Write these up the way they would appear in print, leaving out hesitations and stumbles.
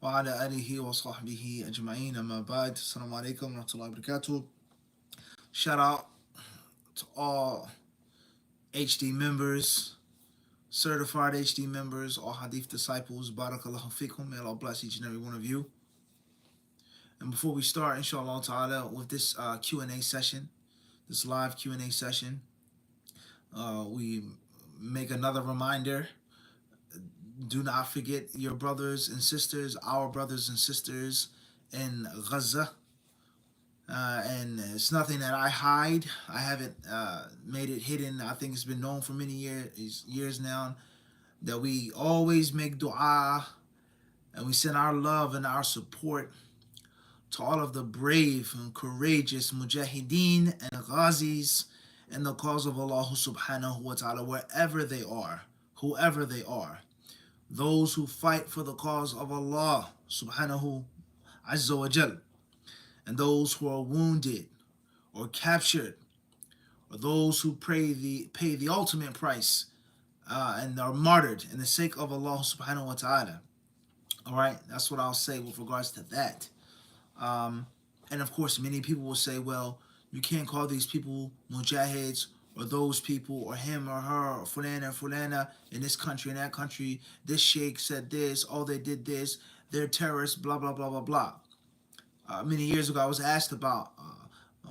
وعلى آله وصحبه أجمعين أما بعد السلام عليكم ورحمة الله وبركاته. Shout out to all HD members, certified HD members, all Hadith Disciples. Barakallahu fikum. May Allah bless each and every one of you. And before we start, inshallah ta'ala, with this Q&A session, this live Q&A session, we make another reminder. Do not forget your brothers and sisters, our brothers and sisters in Gaza. And it's nothing that I hide. I haven't made it hidden. I think it's been known for many years now that we always make dua and we send our love and our support to all of the brave and courageous mujahideen and ghazis in the cause of Allah subhanahu wa ta'ala, wherever they are, whoever they are. Those who fight for the cause of Allah subhanahu azza wa jal, and those who are wounded or captured, or those who pay the ultimate price and are martyred in the sake of Allah subhanahu wa ta'ala. All right, that's what I'll say with regards to that. And of course, many people will say, well, you can't call these people mujahids, or those people, or him or her, or fulana in this country, in that country. This sheikh said this, oh, they did this, they're terrorists, blah, blah, blah, blah, blah. Many years ago, I was asked about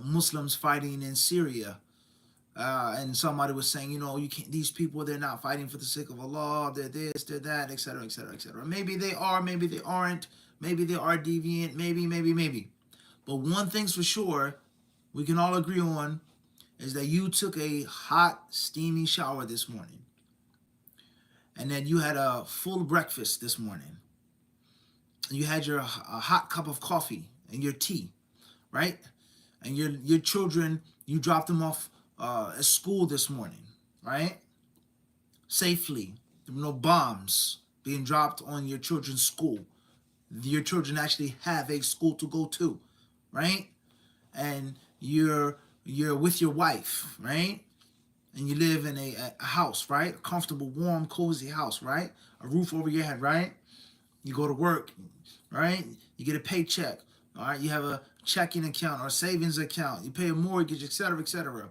Muslims fighting in Syria. And somebody was saying, you know, you can't, these people, they're not fighting for the sake of Allah, they're this, they're that, etc., etc., etc. Maybe they are, maybe they aren't, maybe they are deviant, maybe. But one thing's for sure, we can all agree on, is that you took a hot, steamy shower this morning, and that you had a full breakfast this morning. You had a hot cup of coffee and your tea, right? And your children, you dropped them off at school this morning, right? Safely. There were no bombs being dropped on your children's school. Your children actually have a school to go to, right? And you're with your wife, right? And you live in a house, right? A comfortable, warm, cozy house, right? A roof over your head, right? You go to work, right? You get a paycheck, all right? You have a checking account or savings account. You pay a mortgage, etc., etc.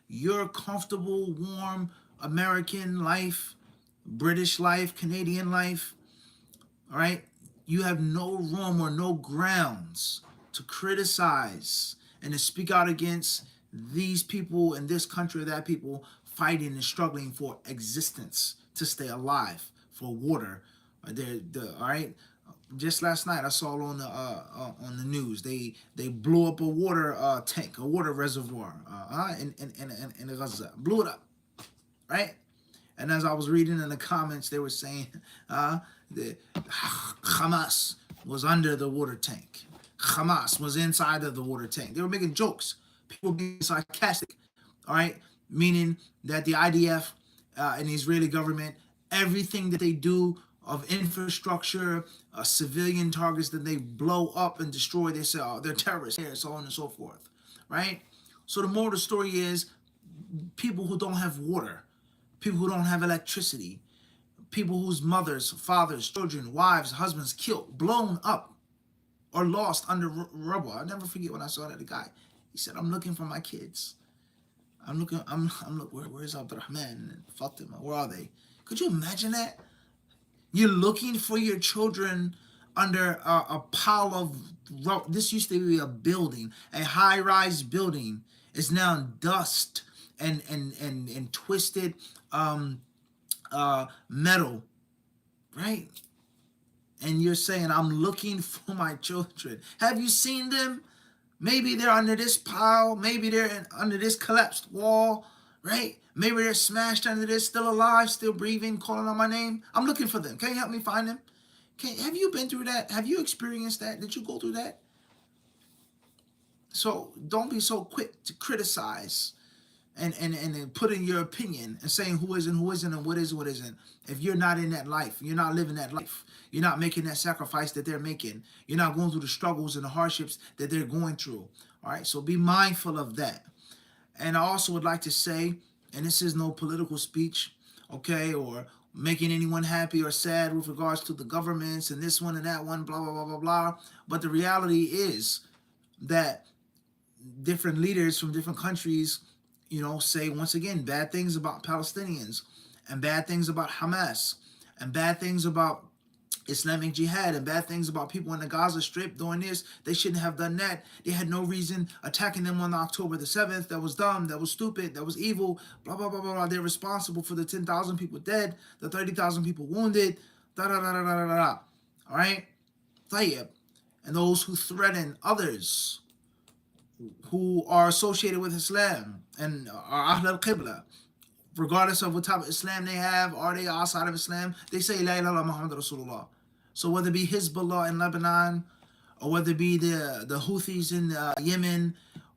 Your comfortable, warm American life, British life, Canadian life, all right? You have no room or no grounds to criticize and to speak out against these people in this country or that people fighting and struggling for existence, to stay alive, for water. All right. Just last night I saw on the news they blew up a water tank, a water reservoir in Gaza. Blew it up, right? And as I was reading in the comments, they were saying that Hamas was under the water tank. Hamas was inside of the water tank. They were making jokes. People being sarcastic, all right? Meaning that the IDF and the Israeli government, everything that they do of infrastructure, civilian targets that they blow up and destroy, they say, oh, they're terrorists, so on and so forth, right? So the moral of the story is people who don't have water, people who don't have electricity, people whose mothers, fathers, children, wives, husbands killed, blown up, or lost under rubble. I'll never forget when I saw that guy. He said, I'm looking for my kids. I'm looking, where's Abdurrahman and Fatima? Where are they? Could you imagine that? You're looking for your children under a pile of rubble. This used to be a building, a high-rise building. It's now dust and twisted metal, right? And you're saying, I'm looking for my children. Have you seen them? Maybe they're under this pile. Maybe they're under this collapsed wall, right? Maybe they're smashed under this, still alive, still breathing, calling on my name. I'm looking for them. Can you help me find them? Have you been through that? Have you experienced that? Did you go through that? So don't be so quick to criticize and put in your opinion and saying who is and who isn't and what is and what isn't. If you're not in that life, you're not living that life, you're not making that sacrifice that they're making, you're not going through the struggles and the hardships that they're going through. All right, so be mindful of that. And I also would like to say, and this is no political speech, okay, or making anyone happy or sad with regards to the governments and this one and that one, blah, blah, blah, blah, blah. But the reality is that different leaders from different countries, say once again bad things about Palestinians and bad things about Hamas and bad things about Islamic Jihad and bad things about people in the Gaza Strip doing this. They shouldn't have done that. They had no reason attacking them on October the 7th. That was dumb. That was stupid. That was evil. Blah, blah, blah, blah, blah. They're responsible for the 10,000 people dead, the 30,000 people wounded, da, da, da, da, da, da, da. All right? Tayyib. And those who threaten others who are associated with Islam and are Ahl al-Qibla, regardless of what type of Islam they have, are they outside of Islam, they say La ilaha illallah Muhammad Rasulullah. So whether it be Hezbollah in Lebanon, or whether it be the Houthis in Yemen,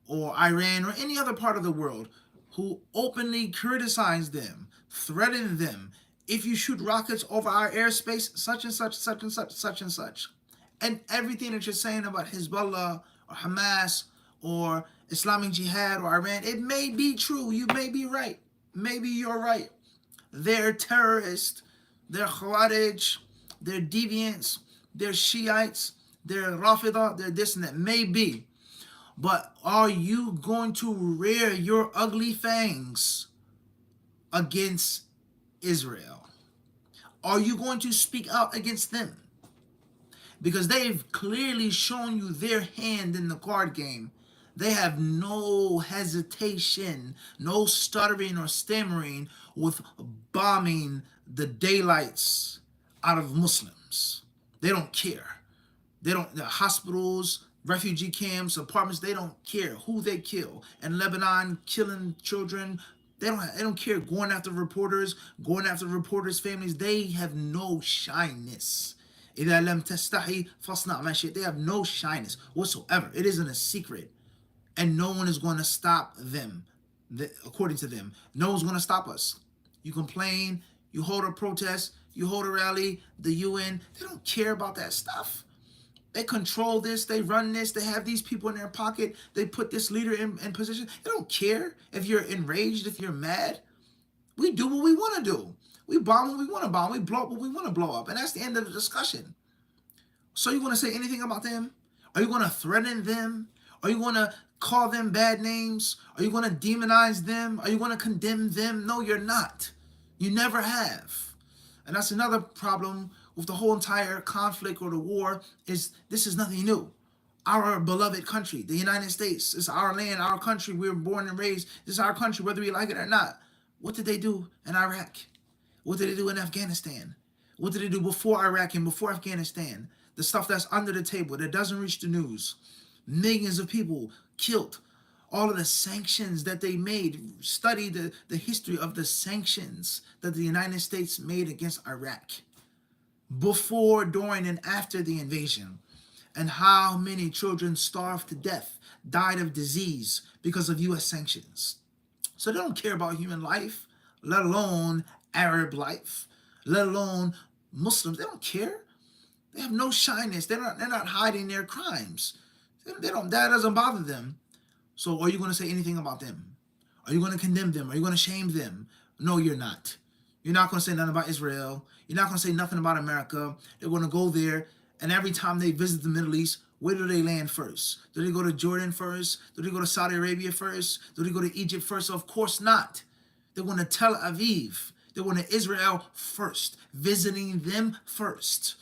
or Iran, or any other part of the world, who openly criticize them, threaten them, if you shoot rockets over our airspace, such and such, such and such, such and such. And everything that you're saying about Hezbollah, or Hamas, or Islamic Jihad, or Iran, it may be true, you may be right. Maybe you're right. They're terrorists, they're Khawarij, they're deviants, they're Shiites, they're Rafidah, they're this and that. Maybe. But are you going to rear your ugly fangs against Israel? Are you going to speak out against them? Because they've clearly shown you their hand in the card game. They have no hesitation, no stuttering or stammering with bombing the daylights out of Muslims. They don't care. The hospitals, refugee camps, apartments, they don't care who they kill. And Lebanon, killing children, they don't care. Going after reporters families, they have no shyness. They have no shyness whatsoever. It isn't a secret. And no one is going to stop them, according to them. No one's going to stop us. You complain, you hold a protest, you hold a rally, the UN, they don't care about that stuff. They control this, they run this, they have these people in their pocket, they put this leader in position. They don't care if you're enraged, if you're mad. We do what we want to do. We bomb what we want to bomb. We blow up what we want to blow up. And that's the end of the discussion. So you want to say anything about them? Are you going to threaten them? Are you going to call them bad names? Are you going to demonize them? Are you going to condemn them? No, you're not. You never have. And that's another problem with the whole entire conflict or the war, is this is nothing new. Our beloved country, the United States, is our land, our country. We were born and raised. This is our country, whether we like it or not. What did they do in Iraq? What did they do in Afghanistan? What did they do before Iraq and before Afghanistan? The stuff that's under the table, that doesn't reach the news. Millions of people killed. All of the sanctions that they made. Study the history of the sanctions that the United States made against Iraq before, during, and after the invasion, and how many children starved to death, died of disease because of U.S. sanctions. So they don't care about human life, let alone Arab life, let alone Muslims. They don't care. They have no shyness. They're not hiding their crimes. That doesn't bother them. So are you going to say anything about them? Are you going to condemn them? Are you going to shame them? No, you're not. You're not going to say nothing about Israel. You're not going to say nothing about America. They're going to go there, and every time they visit the Middle East, where do they land first? Do they go to Jordan first? Do they go to Saudi Arabia first? Do they go to Egypt first? Of course not. They're going to Tel Aviv. They're going to Israel first, visiting them first.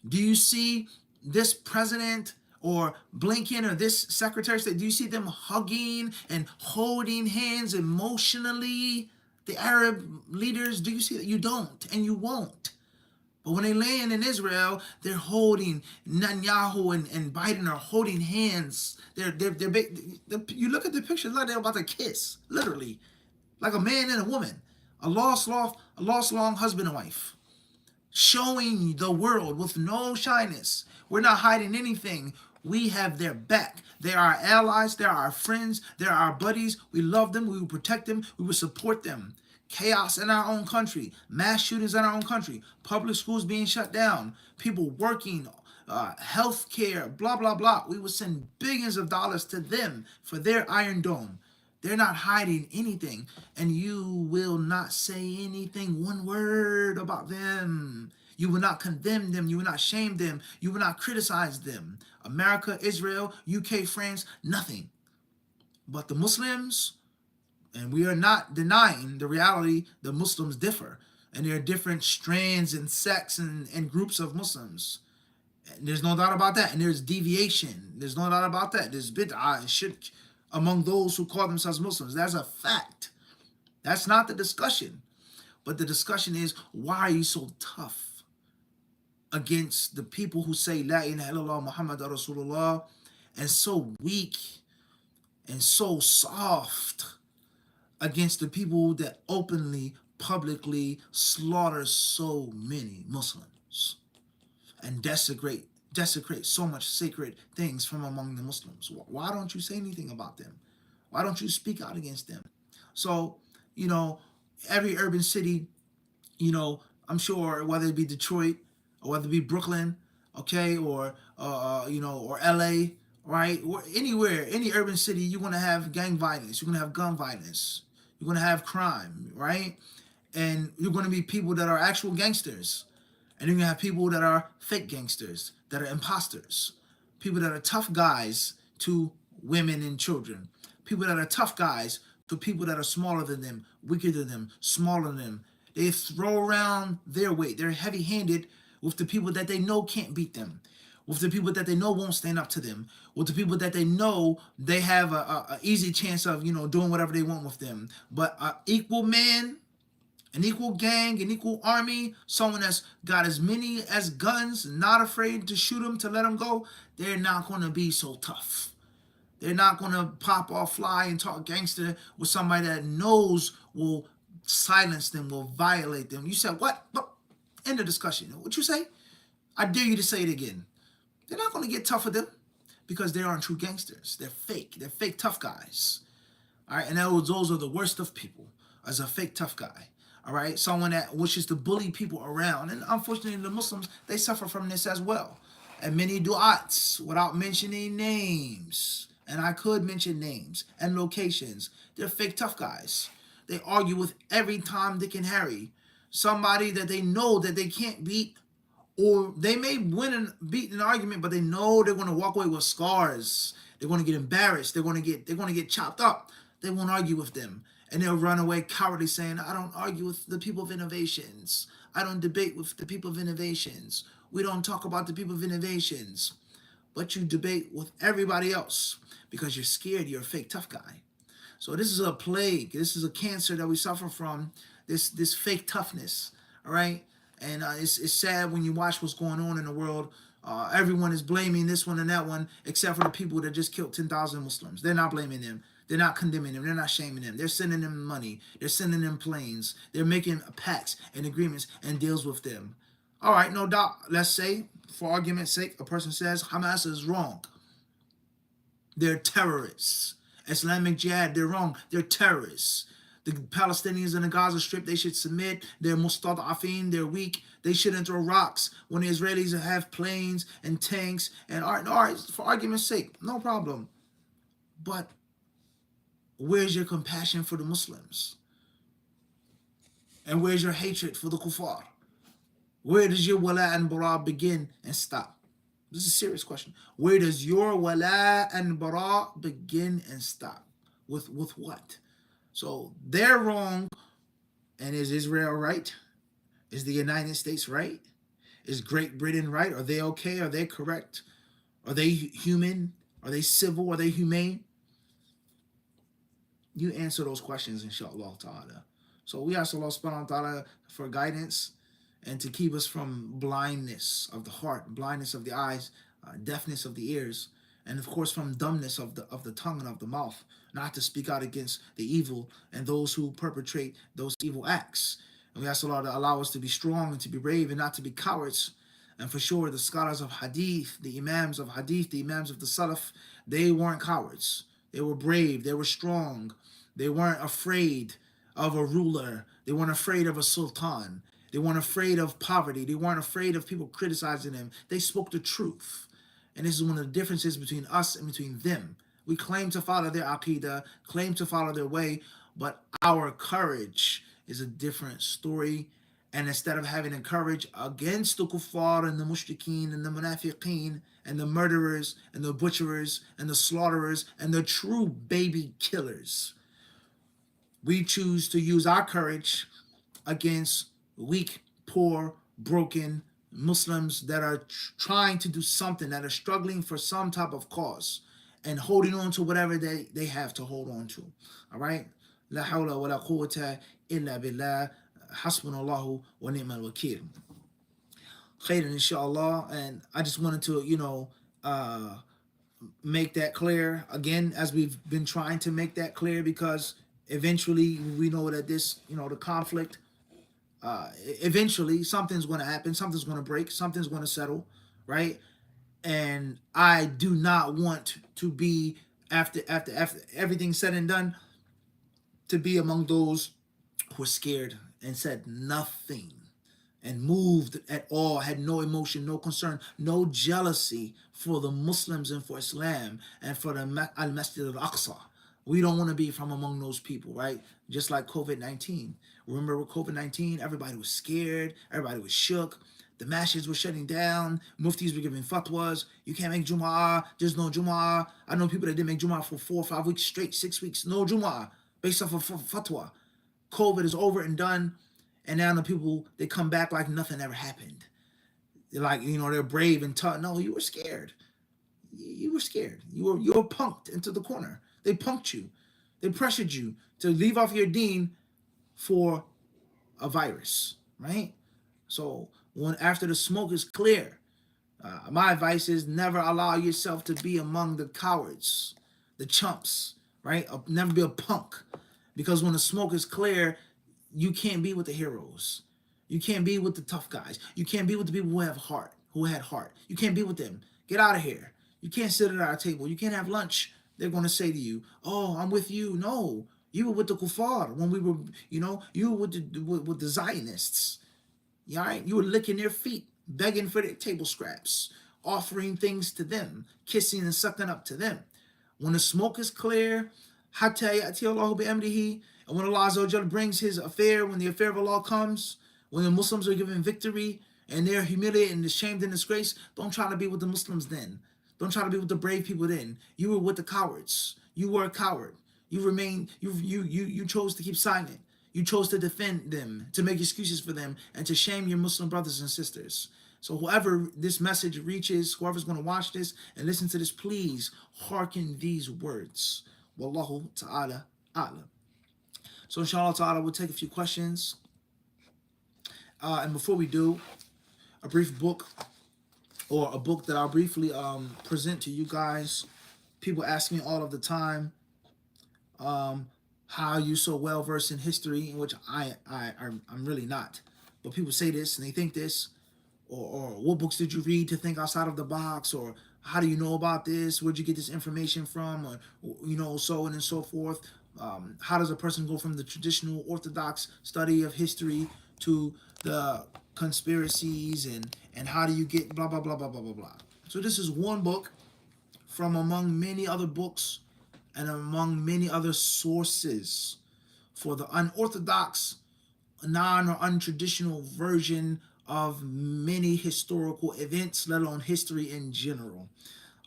Do you see this president or Blinken or this secretary, do you see them hugging and holding hands emotionally? The Arab leaders, do you see that? You don't, and you won't. But when they land in Israel, they're holding, Netanyahu and Biden are holding hands. You look at the pictures, like they're about to kiss, literally, like a man and a woman, a lost long husband and wife, showing the world with no shyness. We're not hiding anything. We have their back. They are our allies. They are our friends. They are our buddies. We love them. We will protect them. We will support them. Chaos in our own country. Mass shootings in our own country. Public schools being shut down. People working. Health care. Blah, blah, blah. We will send billions of dollars to them for their Iron Dome. They're not hiding anything, and you will not say anything, one word about them. You will not condemn them. You will not shame them. You will not criticize them. America, Israel, UK, France, nothing. But the Muslims, and we are not denying the reality, the Muslims differ. And there are different strands and sects and groups of Muslims. And there's no doubt about that. And there's deviation. There's no doubt about that. There's bid'ah and shirk among those who call themselves Muslims. That's a fact. That's not the discussion. But the discussion is, why are you so tough against the people who say La ilaha illallah Muhammad Rasulullah, and so weak and so soft against the people that openly, publicly slaughter so many Muslims and desecrate so much sacred things from among the Muslims? Why don't you say anything about them? Why don't you speak out against them? So, every urban city, I'm sure, whether it be Detroit or whether it be Brooklyn, okay, or or LA, right, or anywhere, any urban city, you're gonna have gang violence, you're gonna have gun violence, you're gonna have crime, right? And you're gonna be people that are actual gangsters, and you're gonna have people that are fake gangsters, that are imposters, people that are tough guys to women and children, people that are tough guys to people that are smaller than them, weaker than them, smaller than them. They throw around their weight. They're heavy-handed with the people that they know can't beat them, with the people that they know won't stand up to them, with the people that they know they have a easy chance of, doing whatever they want with them. But an equal man, an equal gang, an equal army, someone that's got as many as guns, not afraid to shoot them, to let them go, they're not going to be so tough. They're not going to pop off, fly, and talk gangster with somebody that knows will silence them, will violate them. You said, what? End of discussion. What you say? I dare you to say it again. They're not going to get tough with them because they aren't true gangsters. They're fake. They're fake tough guys. All right? And those are the worst of people, as a fake tough guy. All right? Someone that wishes to bully people around. And unfortunately, the Muslims, they suffer from this as well. And many du'ats, without mentioning names, and I could mention names and locations, they're fake tough guys. They argue with every Tom, Dick, and Harry. Somebody that they know that they can't beat, or they may win and beat an argument, but they know they're going to walk away with scars. They're going to get embarrassed. They're going to get chopped up. They won't argue with them. And they'll run away cowardly saying, I don't argue with the people of innovations. I don't debate with the people of innovations. We don't talk about the people of innovations. But you debate with everybody else because you're scared. You're a fake tough guy. So this is a plague. This is a cancer that we suffer from, this fake toughness, all right? And it's sad when you watch what's going on in the world. Everyone is blaming this one and that one, except for the people that just killed 10,000 Muslims. They're not blaming them. They're not condemning them. They're not shaming them. They're sending them money. They're sending them planes. They're making pacts and agreements and deals with them. All right, no doubt. Let's say, for argument's sake, a person says Hamas is wrong. They're terrorists. Islamic Jihad, they're wrong. They're terrorists. The Palestinians in the Gaza Strip, they should submit. They're mustad'afin, they're weak. They shouldn't throw rocks when the Israelis have planes and tanks. And all right, for argument's sake, no problem. But where's your compassion for the Muslims? And where's your hatred for the kuffar? Where does your wala and bara begin and stop? This is a serious question. Where does your wala and bara begin and stop? With what? So they're wrong. And is Israel right? Is the United States right? Is Great Britain right? Are they okay? Are they correct? Are they human? Are they civil? Are they humane? You answer those questions, inshallah ta'ala. So we ask Allah subhanahu wa ta'ala for guidance and to keep us from blindness of the heart, blindness of the eyes, deafness of the ears, and of course from dumbness of the tongue and of the mouth, not to speak out against the evil and those who perpetrate those evil acts. And we ask Allah to allow us to be strong and to be brave and not to be cowards. And for sure, the scholars of Hadith, the Imams of Hadith, the Imams of the Salaf, they weren't cowards. They were brave. They were strong. They weren't afraid of a ruler. They weren't afraid of a sultan. They weren't afraid of poverty. They weren't afraid of people criticizing them. They spoke the truth. And this is one of the differences between us and between them. We claim to follow their aqidah, claim to follow their way, but our courage is a different story. And instead of having a courage against the kuffar and the mushrikeen and the munafiqeen and the murderers and the butcherers and the slaughterers and the true baby killers, we choose to use our courage against weak, poor, broken Muslims that are trying to do something, that are struggling for some type of cause and holding on to whatever they have to hold on to. All right? La hawla wa la quwwata illa billah. Hasbunallahu wa ni'mal wakil. Khairan, inshallah. And I just wanted to, make that clear again, as we've been trying to make that clear, because eventually we know that this, the conflict, eventually something's going to happen, something's going to break, something's going to settle, right? And I do not want to be, after everything's said and done, to be among those who were scared and said nothing and moved at all, had no emotion, no concern, no jealousy for the Muslims and for Islam and for the Al-Masjid al-Aqsa. We don't want to be from among those people, right? Just like COVID-19. Remember with COVID-19, everybody was scared, everybody was shook. The masjids were shutting down, muftis were giving fatwas. You can't make Jum'ah, there's no Jum'ah. I know people that didn't make Jum'ah for 4 or 5 weeks straight, 6 weeks, no Jum'ah, based off of fatwa. COVID is over and done, and now the people, they come back like nothing ever happened. They're like, they're brave and tough. No, you were scared. You were scared. You were punked into the corner. They punked you. They pressured you to leave off your deen for a virus, right? So after the smoke is clear, my advice is never allow yourself to be among the cowards, the chumps, right? Never be a punk, because when the smoke is clear, you can't be with the heroes. You can't be with the tough guys. You can't be with the people who have heart, who had heart. You can't be with them. Get out of here. You can't sit at our table. You can't have lunch. They're going to say to you, oh, I'm with you. No, you were with the kuffar when we were, you were with the Zionists. All right? You were licking their feet, begging for their table scraps, offering things to them, kissing and sucking up to them. When the smoke is clear, hatta ya'ti Allahu bi'amrihi, and when Allah Azza wa Jalla brings his affair, when the affair of Allah comes, when the Muslims are given victory and they're humiliated and ashamed and disgraced, don't try to be with the Muslims then. Don't try to be with the brave people then. You were with the cowards. You were a coward. You chose to keep silent. You chose to defend them, to make excuses for them, and to shame your Muslim brothers and sisters. So whoever this message reaches, whoever's going to watch this and listen to this, please hearken these words. Wallahu ta'ala a'lam. So inshallah ta'ala, we'll take a few questions. And before we do, a brief book, or a book that I'll briefly present to you guys. People ask me all of the time, how are you so well versed in history, in which I'm really not. But people say this and they think this, or what books did you read to think outside of the box, or how do you know about this? Where'd you get this information from? Or, so on and so forth. How does a person go from the traditional orthodox study of history to the conspiracies, and how do you get blah, blah, blah, blah, blah, blah, blah. So this is one book from among many other books and among many other sources for the unorthodox, non or untraditional version of many historical events, let alone history in general.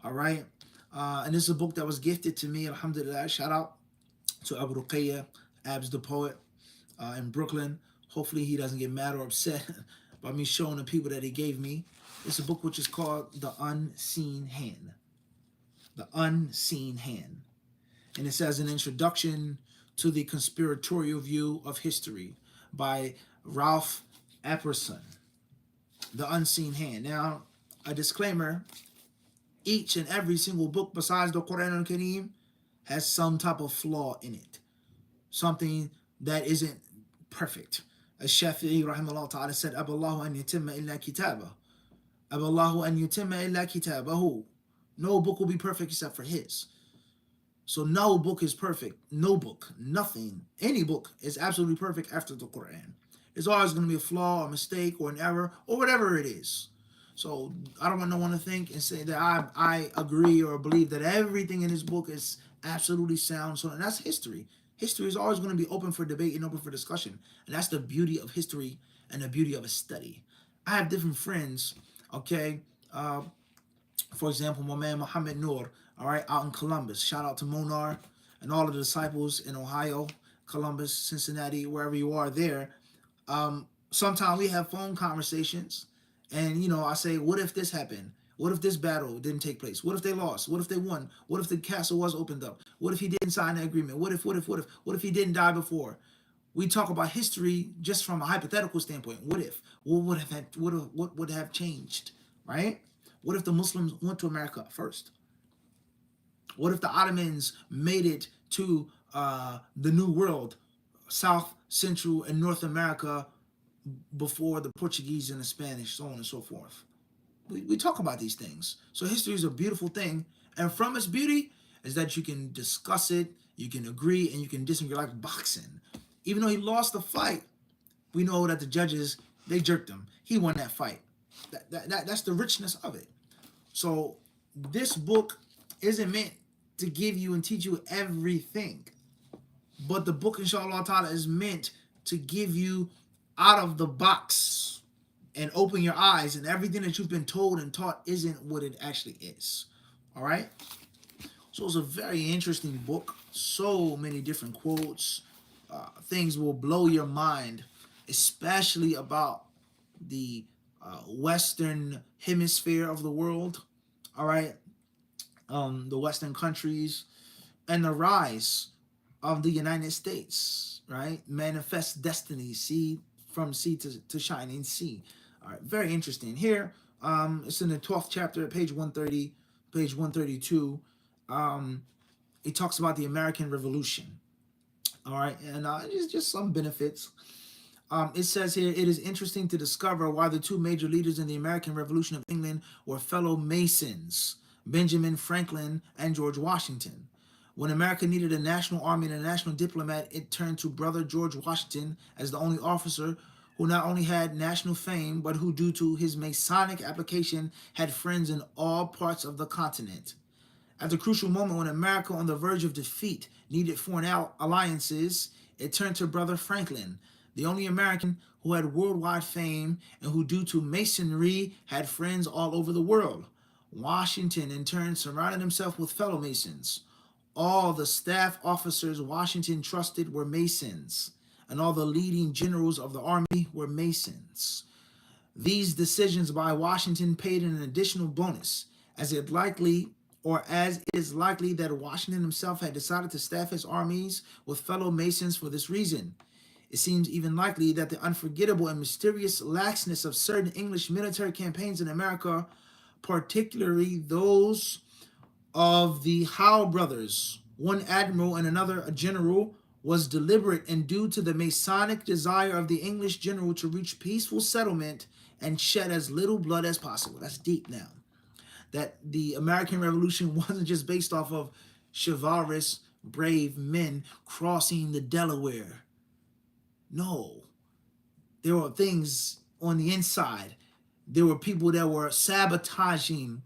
All right. And this is a book that was gifted to me, alhamdulillah. Shout out to Abu Ruqayya, Abs the poet, in Brooklyn. Hopefully he doesn't get mad or upset by me showing the people that he gave me. It's a book which is called The Unseen Hand. The Unseen Hand. And it says an introduction to the conspiratorial view of history by Ralph Epperson. The Unseen Hand. Now, a disclaimer, each and every single book besides the Quran al-Kareem has some type of flaw in it. Something that isn't perfect. As Shafi'i rahimahullah ta'ala said, Aballahu an yutimma illa kitabah. Aballahu an yutimma illa kitabahu. No book will be perfect except for his. So no book is perfect. No book. Nothing. Any book is absolutely perfect after the Quran. There's always going to be a flaw, a mistake, or an error, or whatever it is. So I don't want no one to think and say that I agree or believe that everything in this book is absolutely sound. So and that's history. History is always going to be open for debate and open for discussion, and that's the beauty of history and the beauty of a study. I have different friends. Okay, uh, for example, my man Muhammad Noor, all right, out in Columbus. Shout out to Monar and all of the disciples in Ohio, Columbus, Cincinnati, wherever you are there. Sometimes we have phone conversations, and I say, what if this happened? What if this battle didn't take place? What if they lost? What if they won? What if the castle was opened up? What if he didn't sign the agreement? What if he didn't die before? We talk about history just from a hypothetical standpoint. What if? What would have changed? Right? What if the Muslims went to America first? What if the Ottomans made it to the New World, South, Central, and North America before the Portuguese and the Spanish, so on and so forth? We talk about these things. So history is a beautiful thing. And from its beauty is that you can discuss it, you can agree, and you can disagree, like boxing. Even though he lost the fight, we know that the judges, they jerked him. He won that fight. That's the richness of it. So this book isn't meant to give you and teach you everything. But the book, inshallah ta'ala, is meant to give you out of the box and open your eyes, and everything that you've been told and taught isn't what it actually is. All right? So it's a very interesting book. So many different quotes. Things will blow your mind, especially about the Western hemisphere of the world. All right? The Western countries and the rise of the United States, right? Manifest destiny, sea from sea to shining sea. All right, very interesting. Here, it's in the 12th chapter, page 130, page 132. It talks about the American Revolution. All right, and just some benefits. It says here, it is interesting to discover why the two major leaders in the American Revolution of England were fellow Masons, Benjamin Franklin and George Washington. When America needed a national army and a national diplomat, it turned to brother George Washington as the only officer who not only had national fame, but who, due to his Masonic application, had friends in all parts of the continent. At the crucial moment when America, on the verge of defeat, needed foreign alliances, it turned to brother Franklin, the only American who had worldwide fame and who, due to Masonry, had friends all over the world. Washington, in turn, surrounded himself with fellow Masons. All the staff officers Washington trusted were Masons, and all the leading generals of the army were Masons. These decisions by Washington paid an additional bonus, as it is likely that Washington himself had decided to staff his armies with fellow Masons for this reason. It seems even likely that the unforgettable and mysterious laxness of certain English military campaigns in America, particularly those of the Howe brothers, one admiral and another a general, was deliberate and due to the Masonic desire of the English general to reach peaceful settlement and shed as little blood as possible. That's deep now. That the American Revolution wasn't just based off of chivalrous, brave men crossing the Delaware. No. There were things on the inside. There were people that were sabotaging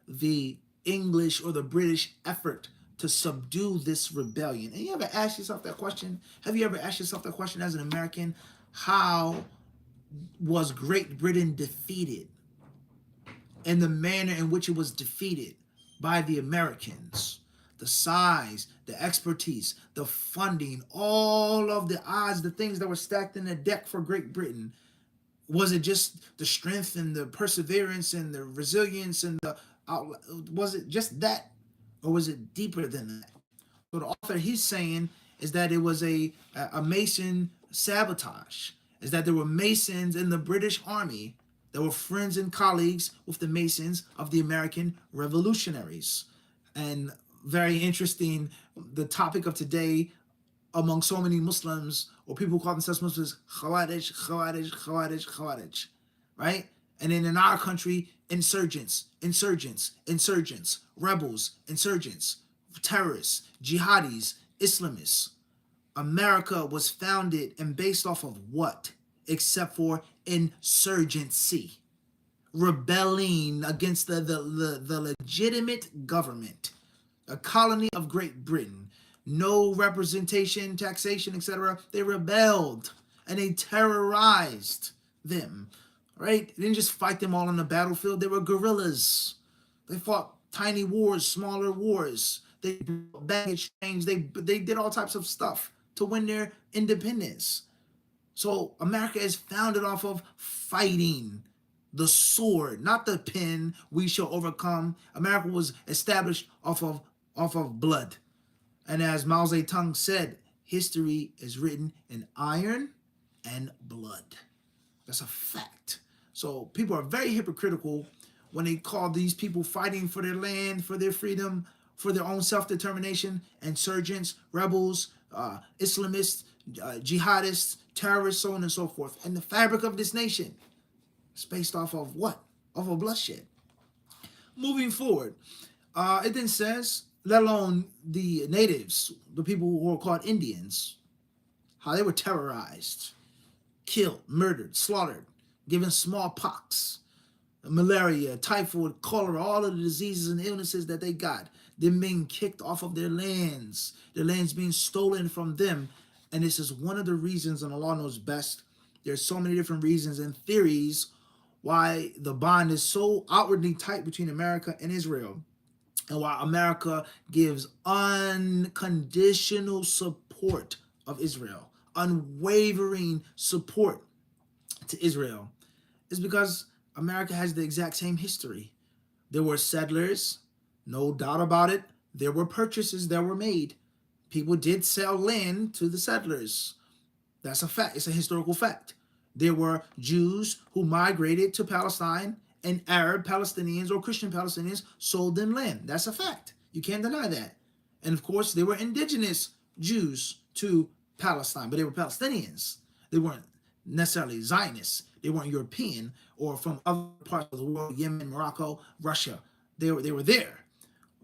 the English or the British effort to subdue this rebellion. And you ever ask yourself that question? Have you ever asked yourself that question as an American? How was Great Britain defeated? And the manner in which it was defeated by the Americans. The size, the expertise, the funding, all of the odds, the things that were stacked in the deck for Great Britain. Was it just the strength and the perseverance and the resilience and was it just that, or was it deeper than that? So the author, he's saying is that it was a Mason sabotage, is that there were Masons in the British Army that were friends and colleagues with the Masons of the American Revolutionaries. And very interesting, the topic of today among so many Muslims, or people who call themselves Muslims, Khawarij, right? And then in our country, insurgents, rebels, insurgents, terrorists, jihadis, Islamists. America was founded and based off of what? Except for insurgency, rebelling against the legitimate government, a colony of Great Britain. No representation, taxation, etc. They rebelled and they terrorized them, right? They didn't just fight them all on the battlefield. They were guerrillas. They fought tiny wars, smaller wars. They brought baggage trains. They did all types of stuff to win their independence. So America is founded off of fighting, the sword, not the pen. We shall overcome. America was established off of blood. And as Mao Zedong said, history is written in iron and blood. That's a fact. So people are very hypocritical when they call these people fighting for their land, for their freedom, for their own self-determination, insurgents, rebels, Islamists, jihadists, terrorists, so on and so forth. And the fabric of this nation is based off of what? Off of bloodshed. Moving forward, it then says, let alone the natives, the people who were called Indians, how they were terrorized, killed, murdered, slaughtered, given smallpox, malaria, typhoid, cholera, all of the diseases and illnesses that they got, them being kicked off of their lands being stolen from them. And this is one of the reasons, and Allah knows best, there's so many different reasons and theories why the bond is so outwardly tight between America and Israel, and why America gives unconditional support of Israel, unwavering support to Israel, is because America has the exact same history. There were settlers, no doubt about it. There were purchases that were made. People did sell land to the settlers. That's a fact. It's a historical fact. There were Jews who migrated to Palestine, and Arab Palestinians or Christian Palestinians sold them land. That's a fact. You can't deny that. And of course, there were indigenous Jews to Palestine, but they were Palestinians. They weren't necessarily Zionists. They weren't European or from other parts of the world, Yemen, Morocco, Russia. They were there.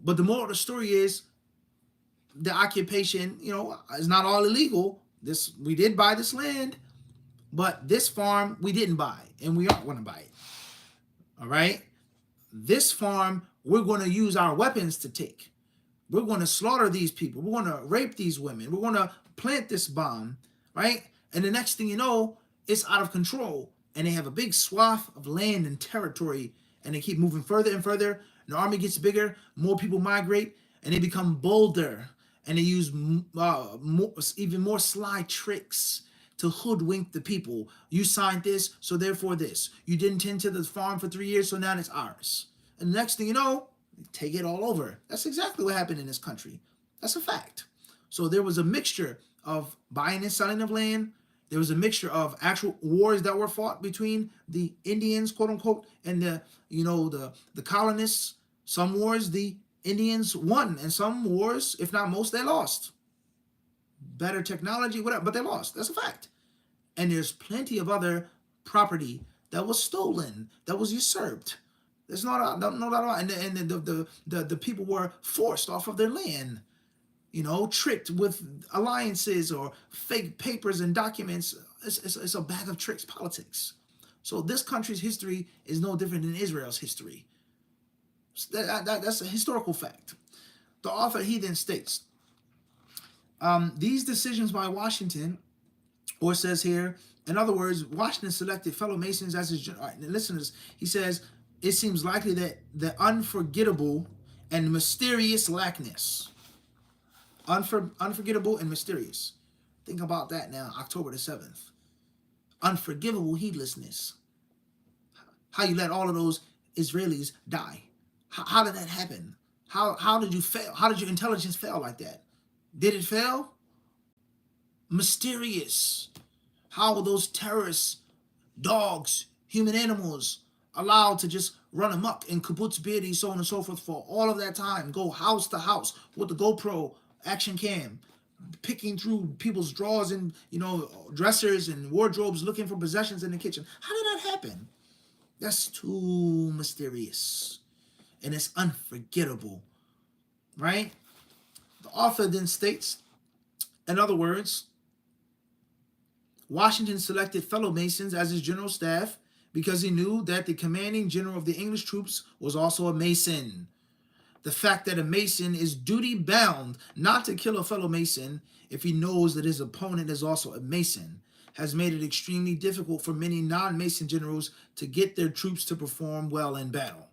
But the moral of the story is the occupation, is not all illegal. We did buy this land, but this farm we didn't buy, and we aren't going to buy it. All right? This farm we're going to use our weapons to take. We're going to slaughter these people. We're going to rape these women. We're going to plant this bomb, right? And the next thing you know, it's out of control. And they have a big swath of land and territory, and they keep moving further and further. The army gets bigger, more people migrate, and they become bolder. And they use even more sly tricks to hoodwink the people. You signed this, so therefore this. You didn't tend to the farm for 3 years, so now it's ours. And the next thing you know, take it all over. That's exactly what happened in this country. That's a fact. So there was a mixture of buying and selling of land. There was a mixture of actual wars that were fought between the Indians, quote unquote, and the colonists. Some wars the Indians won, and some wars, if not most, they lost. Better technology, whatever, but they lost. That's a fact. And there's plenty of other property that was stolen, that was usurped. There's no doubt about it. And the people were forced off of their land, tricked with alliances or fake papers and documents. It's a bag of tricks, politics. So this country's history is no different than Israel's history. That's a historical fact. The author, he then states, these decisions by Washington, or says here, in other words, Washington selected fellow Masons as his general. Right, listeners, he says, it seems likely that the unforgettable and mysterious lackness, unforgettable and mysterious. Think about that now, October the 7th. Unforgivable heedlessness. How you let all of those Israelis die. How did that happen? How did you fail? How did your intelligence fail like that? Did it fail? Mysterious. How were those terrorists, dogs, human animals, allowed to just run amok in kibbutz bidi, so on and so forth, for all of that time, go house to house with the GoPro action cam, picking through people's drawers and dressers and wardrobes, looking for possessions in the kitchen? How did that happen? That's too mysterious, and it's unforgettable, right? The author then states, in other words, Washington selected fellow Masons as his general staff, because he knew that the commanding general of the English troops was also a Mason. The fact that a Mason is duty bound not to kill a fellow Mason if he knows that his opponent is also a Mason has made it extremely difficult for many non-Mason generals to get their troops to perform well in battle.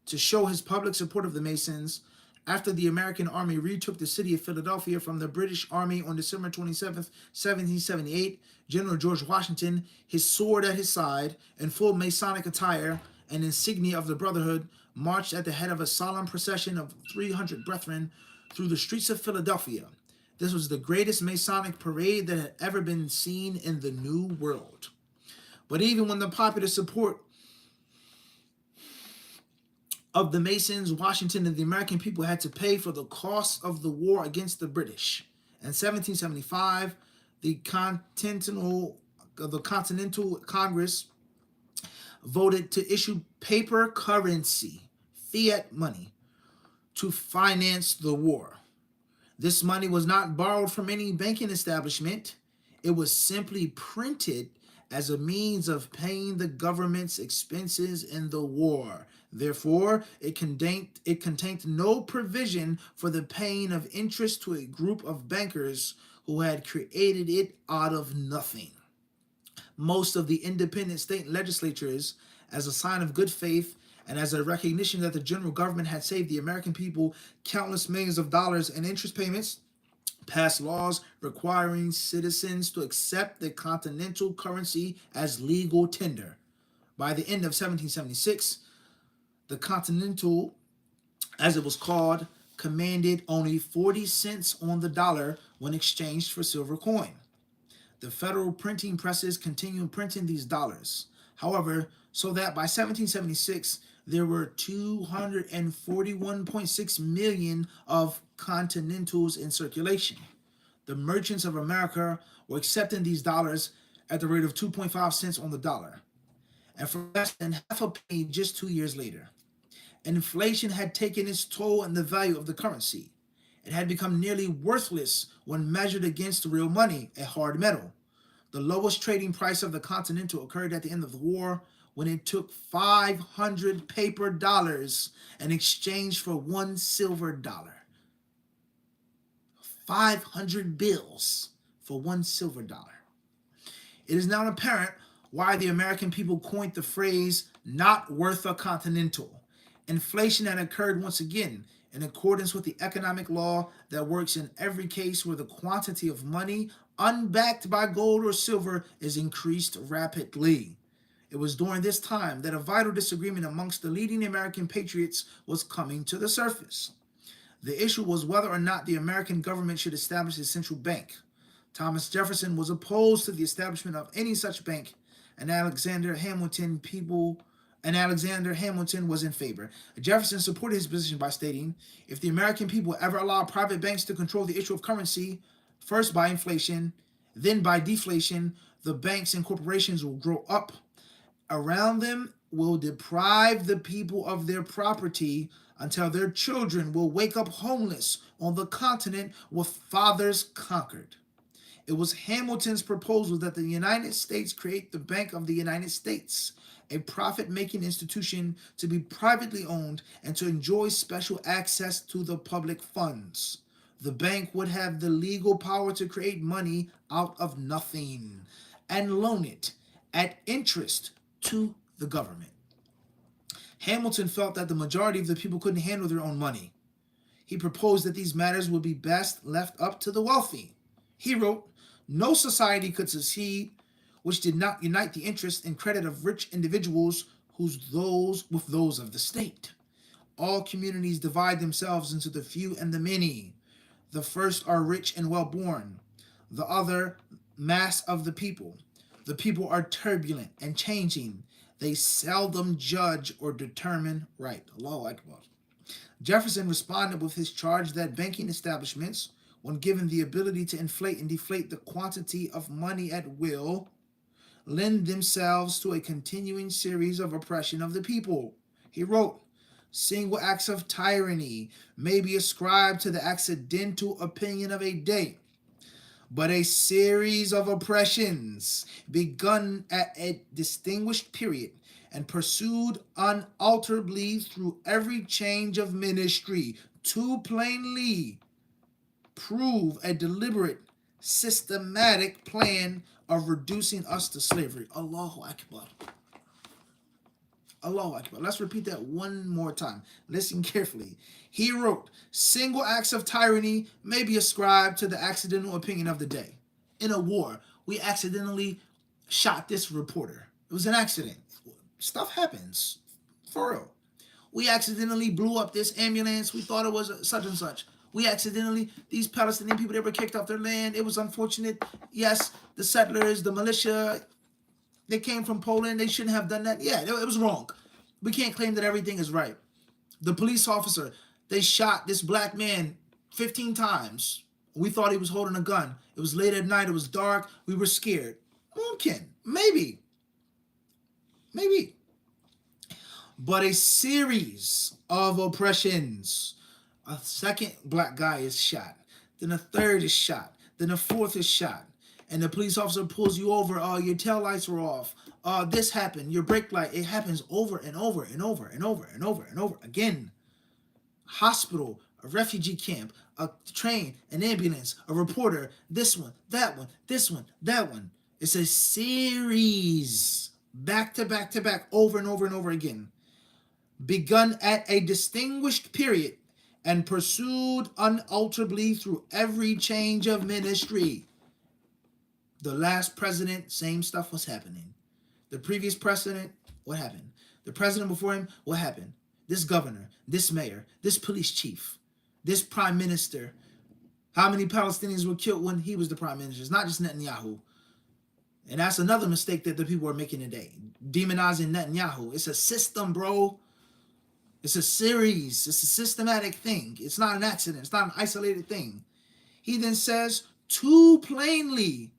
To show his public support of the Masons, after the American Army retook the city of Philadelphia from the British Army on December 27, 1778, General George Washington, his sword at his side, in full Masonic attire and insignia of the Brotherhood, marched at the head of a solemn procession of 300 brethren through the streets of Philadelphia. This was the greatest Masonic parade that had ever been seen in the New World. But even when the popular support of the Masons, Washington and the American people had to pay for the cost of the war against the British. In 1775, the Continental Congress voted to issue paper currency, fiat money, to finance the war. This money was not borrowed from any banking establishment. It was simply printed as a means of paying the government's expenses in the war. Therefore, it contained no provision for the paying of interest to a group of bankers who had created it out of nothing. Most of the independent state legislatures, as a sign of good faith and as a recognition that the general government had saved the American people countless millions of dollars in interest payments, passed laws requiring citizens to accept the continental currency as legal tender. By the end of 1776, the Continental, as it was called, commanded only 40 cents on the dollar when exchanged for silver coin. The federal printing presses continued printing these dollars. However, so that by 1776, there were 241.6 million of continentals in circulation. The merchants of America were accepting these dollars at the rate of 2.5 cents on the dollar, and for less than half a penny just 2 years later. Inflation had taken its toll on the value of the currency. It had become nearly worthless when measured against real money, a hard metal. The lowest trading price of the Continental occurred at the end of the war, when it took 500 paper dollars in exchange for one silver dollar. 500 bills for one silver dollar. It is now apparent why the American people coined the phrase, "not worth a continental." Inflation had occurred once again, in accordance with the economic law that works in every case where the quantity of money, unbacked by gold or silver, is increased rapidly. It was during this time that a vital disagreement amongst the leading American patriots was coming to the surface. The issue was whether or not the American government should establish a central bank. Thomas Jefferson was opposed to the establishment of any such bank, and Alexander Hamilton was in favor. Jefferson supported his position by stating, if the American people ever allow private banks to control the issue of currency, first by inflation, then by deflation, the banks and corporations will grow up around them, will deprive the people of their property until their children will wake up homeless on the continent with fathers conquered. It was Hamilton's proposal that the United States create the Bank of the United States, a profit-making institution to be privately owned and to enjoy special access to the public funds. The bank would have the legal power to create money out of nothing and loan it at interest to the government. Hamilton felt that the majority of the people couldn't handle their own money. He proposed that these matters would be best left up to the wealthy. He wrote, no society could succeed which did not unite the interest and credit of rich individuals with those of the state. All communities divide themselves into the few and the many. The first are rich and well-born, the other mass of the people. The people are turbulent and changing. They seldom judge or determine right. Allahu Akbar. Jefferson responded with his charge that banking establishments, when given the ability to inflate and deflate the quantity of money at will, lend themselves to a continuing series of oppression of the people. He wrote, single acts of tyranny may be ascribed to the accidental opinion of a day, but a series of oppressions begun at a distinguished period and pursued unalterably through every change of ministry, too plainly prove a deliberate, systematic plan of reducing us to slavery. Allahu Akbar. Allahu Akbar. Let's repeat that one more time. Listen carefully. He wrote, single acts of tyranny may be ascribed to the accidental opinion of the day. In a war, we accidentally shot this reporter. It was an accident. Stuff happens. For real. We accidentally blew up this ambulance. We thought it was such and such. We accidentally, these Palestinian people, they were kicked off their land. It was unfortunate. Yes, the settlers, the militia, they came from Poland. They shouldn't have done that. Yeah, it was wrong. We can't claim that everything is right. The police officer, they shot this black man 15 times. We thought he was holding a gun. It was late at night. It was dark. We were scared. Mumkin. Maybe. But a series of oppressions. A second black guy is shot. Then a third is shot. Then a fourth is shot. And the police officer pulls you over. Oh, your tail lights were off. This happened. Your brake light. It happens over and over and over and over and over and over again. Hospital, a refugee camp, a train, an ambulance, a reporter, this one, that one, this one, that one. It's a series, back to back to back, over and over and over again. Begun at a distinguished period and pursued unalterably through every change of ministry. The last president, same stuff was happening. The previous president, what happened? The president before him, what happened? This governor, this mayor, this police chief, this prime minister. How many Palestinians were killed when he was the prime minister? It's not just Netanyahu. And that's another mistake that the people are making today. Demonizing Netanyahu. It's a system, bro. It's a series. It's a systematic thing. It's not an accident. It's not an isolated thing. He then says, too plainly,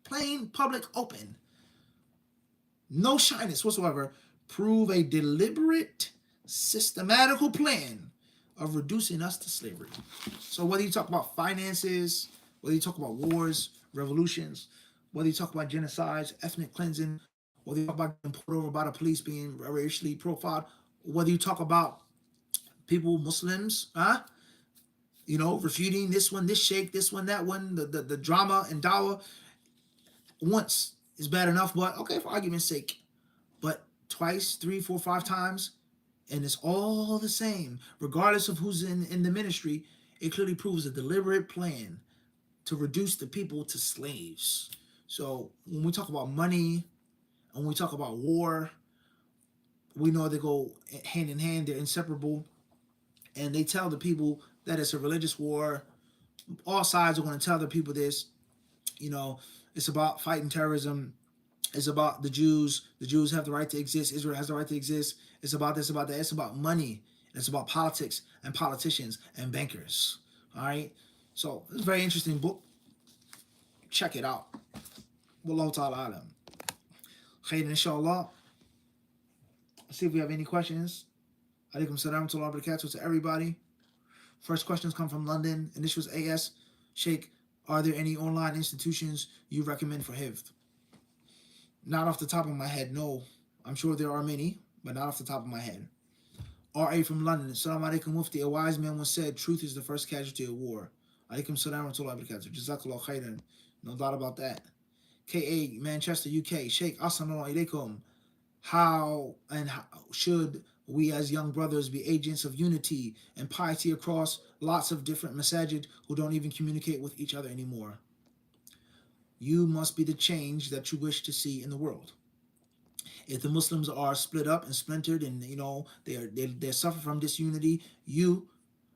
plain, public, open, no shyness whatsoever, prove a deliberate, systematical plan of reducing us to slavery. So whether you talk about finances, whether you talk about wars, revolutions, whether you talk about genocides, ethnic cleansing, whether you talk about being pulled over by the police, being racially profiled, whether you talk about people, Muslims, refuting this one, this sheikh, this one, that one, the drama and dawah, once is bad enough, but okay, for argument's sake. But twice, 3, 4, 5 times, and it's all the same, regardless of who's in the ministry, it clearly proves a deliberate plan to reduce the people to slaves. So when we talk about money, and when we talk about war, we know they go hand in hand, they're inseparable, and they tell the people that it's a religious war. All sides are going to tell the people this, it's about fighting terrorism. It's about the Jews. The Jews have the right to exist. Israel has the right to exist. It's about this, about that. It's about money. It's about politics and politicians and bankers. All right? So it's a very interesting book. Check it out. Wallahu ta'ala alam. Khayr inshallah. Let's see if we have any questions. Alaikum salam wa rahmatullahi wa barakatuh to everybody. First questions come from London. And this was AS. Sheikh, are there any online institutions you recommend for hifd? Not off the top of my head, no. I'm sure there are many, but not off the top of my head. R.A. from London. Assalamu alaikum mufti. A wise man once said, truth is the first casualty of war. Alaikum salam wa rahmatullahi wa barakatuh. Jazakallah khairan. No doubt about that. K.A. Manchester, UK. Sheikh, assalamu alaikum. How should we as young brothers be agents of unity and piety across lots of different masajid who don't even communicate with each other anymore? You must be the change that you wish to see in the world. If the Muslims are split up and splintered and they suffer from disunity, you,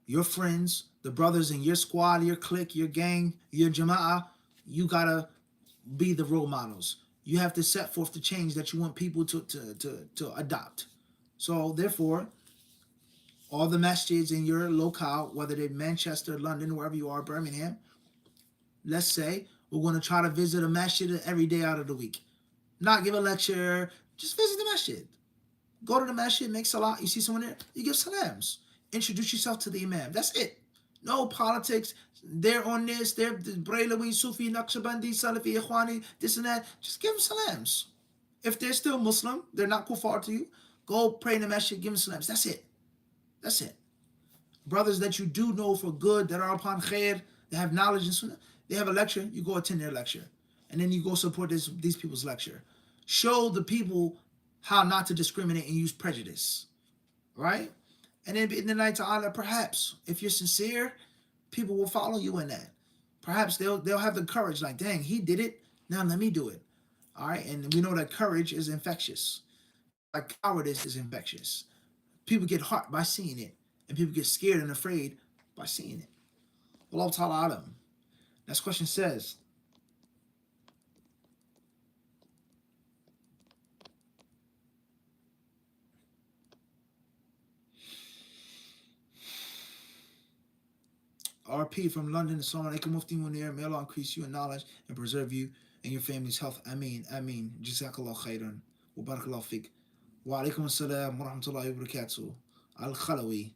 your friends, the brothers in your squad, your clique, your gang, your jama'ah, you gotta be the role models. You have to set forth the change that you want people to adopt. So therefore, all the masjids in your locale, whether they're Manchester, London, wherever you are, Birmingham, let's say we're going to try to visit a masjid every day out of the week. Not give a lecture, just visit the masjid. Go to the masjid, make salah, you see someone there, you give salams. Introduce yourself to the imam. That's it. No politics. They're on this. They're Braylawi, Sufi, Naqshbandi, Salafi, Ikhwani, this and that. Just give them salams. If they're still Muslim, they're not kuffar to you, go pray in the masjid, give them salams. That's it. That's it. Brothers that you do know for good, that are upon khair, they have knowledge and sunnah, they have a lecture, you go attend their lecture. And then you go support these people's lecture. Show the people how not to discriminate and use prejudice. Right? And then in the night ta'ala, perhaps, if you're sincere, people will follow you in that. Perhaps they'll have the courage, like, dang, he did it, now let me do it. All right? And we know that courage is infectious. Like cowardice is infectious. People get hurt by seeing it. And people get scared and afraid by seeing it. Wallahu ta'ala alam. Next question says, RP from London, Assalamu alaikum, Mufti Munir. May Allah increase you in knowledge and preserve you and your family's health. Ameen, ameen. Jazakallah khairan. Wa barakallahu fiqh. Wa alaikum assalam wa rahmatullahi wa barakatuh. Al-Khalawi.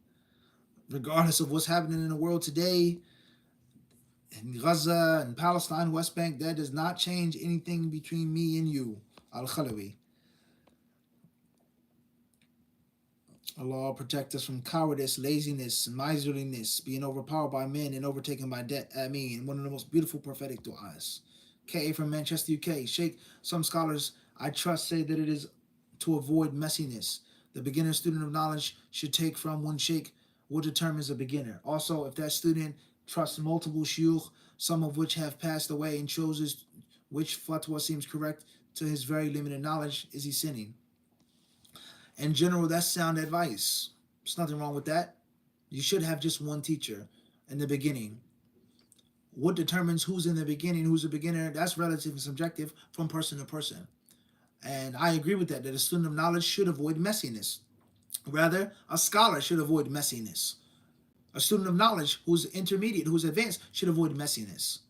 Regardless of what's happening in the world today, in Gaza and Palestine, West Bank, that does not change anything between me and you. Al-Khalawi. Allah protect us from cowardice, laziness, miserliness, being overpowered by men and overtaken by debt. Ameen. One of the most beautiful prophetic du'as. K.A. from Manchester, UK. Sheikh, some scholars I trust say that it is to avoid messiness. The beginner student of knowledge should take from one sheikh what determines a beginner. Also, if that student trusts multiple shuyukh, some of which have passed away, and chooses which fatwa seems correct to his very limited knowledge, is he sinning? In general, that's sound advice. There's nothing wrong with that. You should have just one teacher in the beginning. What determines who's in the beginning, who's a beginner, that's relative and subjective from person to person. And I agree with that a student of knowledge should avoid messiness. Rather, a scholar should avoid messiness. A student of knowledge who's intermediate, who's advanced, should avoid messiness.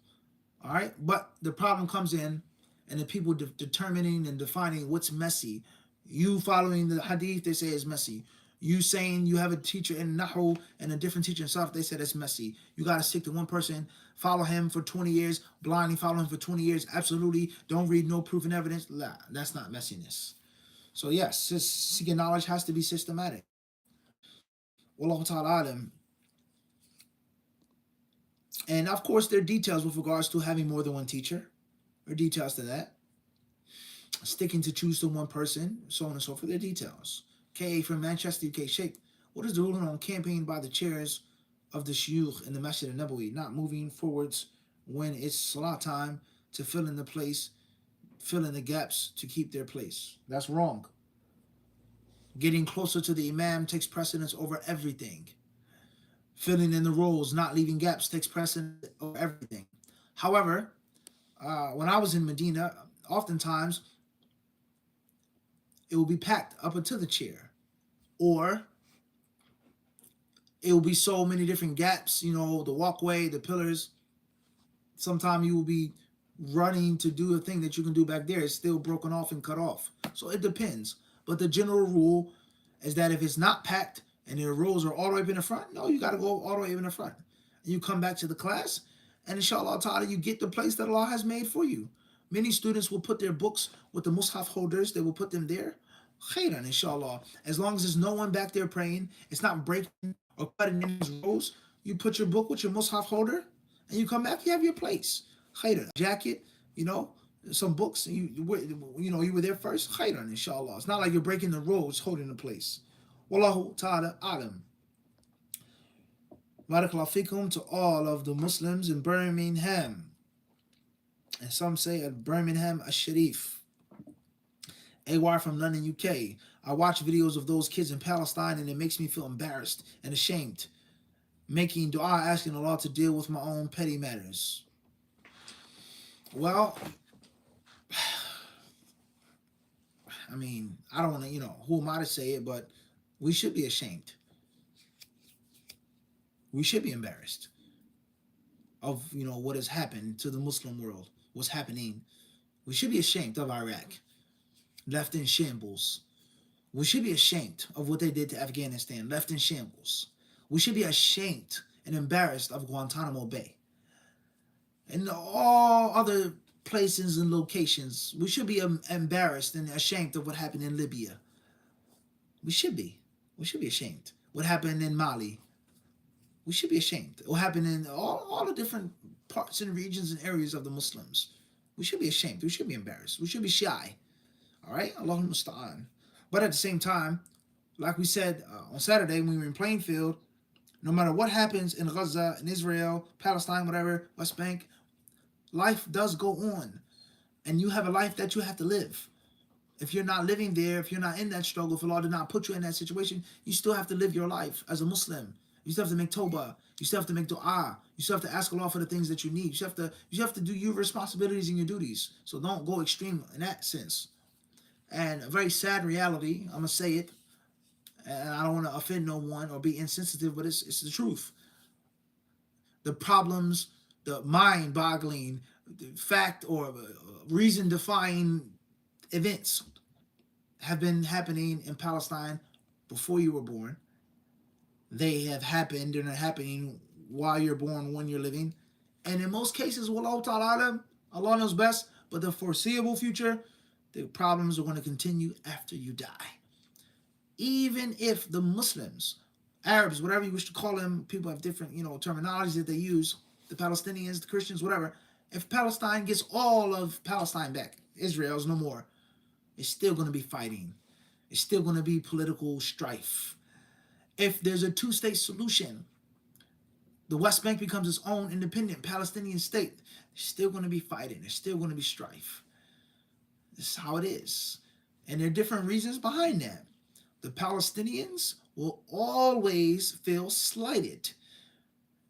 All right? But the problem comes in the people determining and defining what's messy. You following the hadith, they say is messy. You saying you have a teacher in Nahu and a different teacher in Sarf, they said it's messy. You got to stick to one person, follow him for 20 years, blindly follow him for 20 years, absolutely. Don't read no proof and evidence. Nah, that's not messiness. So yes, seeking knowledge has to be systematic. Wallahu ta'ala alam. And of course, there are details with regards to having more than one teacher. There are details to that. Sticking to choose to one person, so on and so forth. There are details. K.A. from Manchester, UK. Sheikh, what is the ruling on campaign by the chairs of the shuyukh in the Masjid al-Nabawi, not moving forwards when it's salat time to fill in the gaps to keep their place? That's wrong. Getting closer to the imam takes precedence over everything. Filling in the roles, not leaving gaps, takes precedence over everything. However, when I was in Medina, oftentimes it will be packed up until the chair, or it will be so many different gaps, the walkway, the pillars. Sometimes you will be running to do a thing that you can do back there. It's still broken off and cut off. So it depends. But the general rule is that if it's not packed and the rows are all the way up in the front, no, you got to go all the way up in the front. And you come back to the class, and inshallah ta'ala, you get the place that Allah has made for you. Many students will put their books with the mushaf holders. They will put them there. Khairan, inshallah. As long as there's no one back there praying, it's not breaking or cutting in these rows, you put your book with your mushaf holder, and you come back, you have your place. Khairan. Jacket, some books, you were there first. Khairan, inshallah. It's not like you're breaking the rows, holding the place. Wallahu ta'ala alam. Barakallahu fikum to all of the Muslims in Birmingham. And some say at Birmingham Sharif. AY from London, UK. I watch videos of those kids in Palestine and it makes me feel embarrassed and ashamed. Making dua, asking Allah to deal with my own petty matters. Well, I mean, I don't want to, who am I to say it, but we should be ashamed. We should be embarrassed of, what has happened to the Muslim world, what's happening. We should be ashamed of Iraq, left in shambles. We should be ashamed of what they did to Afghanistan, left in shambles. We should be ashamed and embarrassed of Guantanamo Bay and all other places and locations. We should be embarrassed and ashamed of what happened in Libya. We should be. We should be ashamed. What happened in Mali? We should be ashamed. What happened in all the different parts and regions and areas of the Muslims? We should be ashamed. We should be embarrassed. We should be shy. All right? Allahumma musta'an. But at the same time, like we said on Saturday when we were in Plainfield, no matter what happens in Gaza, in Israel, Palestine, whatever, West Bank, life does go on. And you have a life that you have to live. If you're not living there, if you're not in that struggle, if Allah did not put you in that situation, you still have to live your life as a Muslim. You still have to make tawbah. You still have to make dua. You still have to ask Allah for the things that you need. You have to do your responsibilities and your duties. So don't go extreme in that sense. And a very sad reality, I'm going to say it, and I don't want to offend no one or be insensitive, but it's the truth. The problems, the mind-boggling, fact or reason-defying events have been happening in Palestine before you were born. They have happened and are happening while you're born, when you're living. And in most cases, wallahu ta'ala, Allah knows best, but the foreseeable future, the problems are going to continue after you die. Even if the Muslims, Arabs, whatever you wish to call them, people have different, terminologies that they use, the Palestinians, the Christians, whatever. If Palestine gets all of Palestine back, Israel's no more, it's still going to be fighting. It's still going to be political strife. If there's a two-state solution, the West Bank becomes its own independent Palestinian state, there's still going to be fighting. There's still going to be strife. This is how it is. And there are different reasons behind that. The Palestinians will always feel slighted.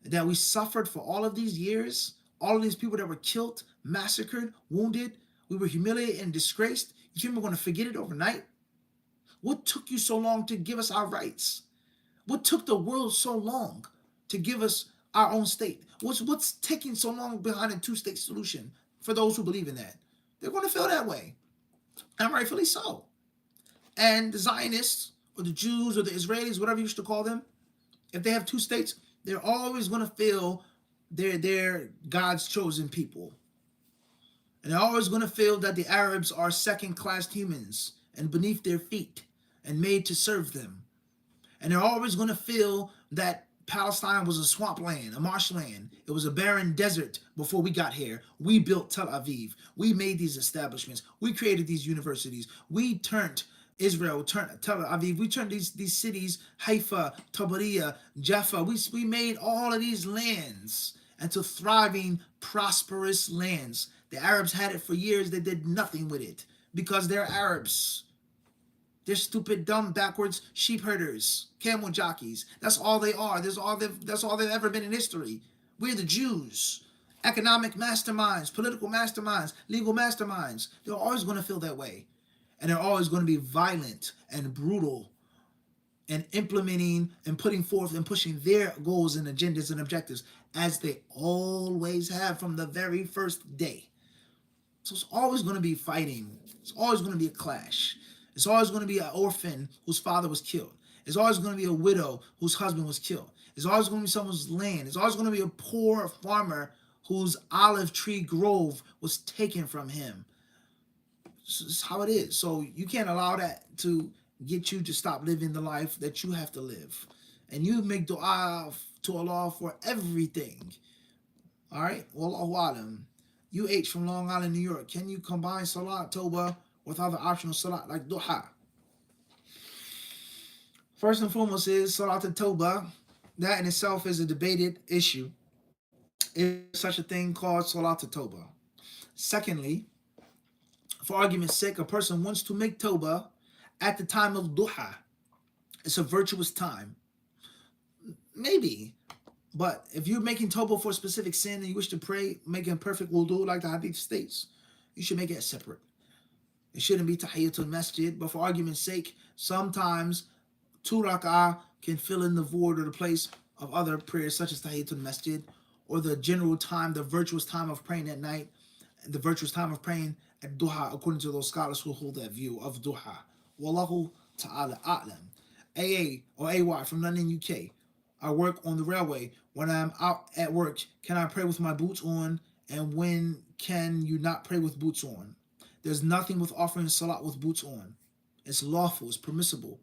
That we suffered for all of these years, all of these people that were killed, massacred, wounded, we were humiliated and disgraced. You think we're going to forget it overnight? What took you so long to give us our rights? What took the world so long to give us our own state? What's taking so long behind a two-state solution for those who believe in that? They're going to feel that way, and rightfully so. And the Zionists, or the Jews, or the Israelis, whatever you used to call them, if they have two states, they're always going to feel they're God's chosen people. And they're always going to feel that the Arabs are second-class humans and beneath their feet and made to serve them. And they're always going to feel that Palestine was a swampland, a marshland. It was a barren desert before we got here. We built Tel Aviv. We made these establishments. We created these universities. We turned Israel, turned Tel Aviv. We turned these cities, Haifa, Tabariya, Jaffa. We made all of these lands into thriving, prosperous lands. The Arabs had it for years. They did nothing with it because they're Arabs. They're stupid, dumb, backwards sheep herders, camel jockeys. That's all they are. That's all they've ever been in history. We're the Jews. Economic masterminds, political masterminds, legal masterminds. They're always going to feel that way. And they're always going to be violent and brutal and implementing and putting forth and pushing their goals and agendas and objectives as they always have from the very first day. So it's always going to be fighting. It's always going to be a clash. It's always going to be an orphan whose father was killed. It's always going to be a widow whose husband was killed. It's always going to be someone's land. It's always going to be a poor farmer whose olive tree grove was taken from him. This is how it is. So you can't allow that to get you to stop living the life that you have to live. And you make dua to Allah for everything. All right? Wallahu alam. UH from Long Island, New York. Can you combine salat, tawbah, with other optional salat like duha? First and foremost is salat al-tawbah. That in itself is a debated issue. Is such a thing called salat al-tawbah. Secondly, for argument's sake, a person wants to make tawbah at the time of duha. It's a virtuous time. Maybe. But if you're making tawbah for a specific sin and you wish to pray, making perfect wudu like the hadith states, you should make it separate. It shouldn't be tahiyyatul masjid, but for argument's sake, sometimes 2 rak'ah can fill in the void or the place of other prayers such as tahiyyatul masjid, or the general time, the virtuous time of praying at night, the virtuous time of praying at duha, according to those scholars who hold that view of duha. Wallahu ta'ala a'lam. AA or AY from London, UK. I work on the railway. When I'm out at work, can I pray with my boots on? And when can you not pray with boots on? There's nothing with offering salat with boots on. It's lawful, it's permissible.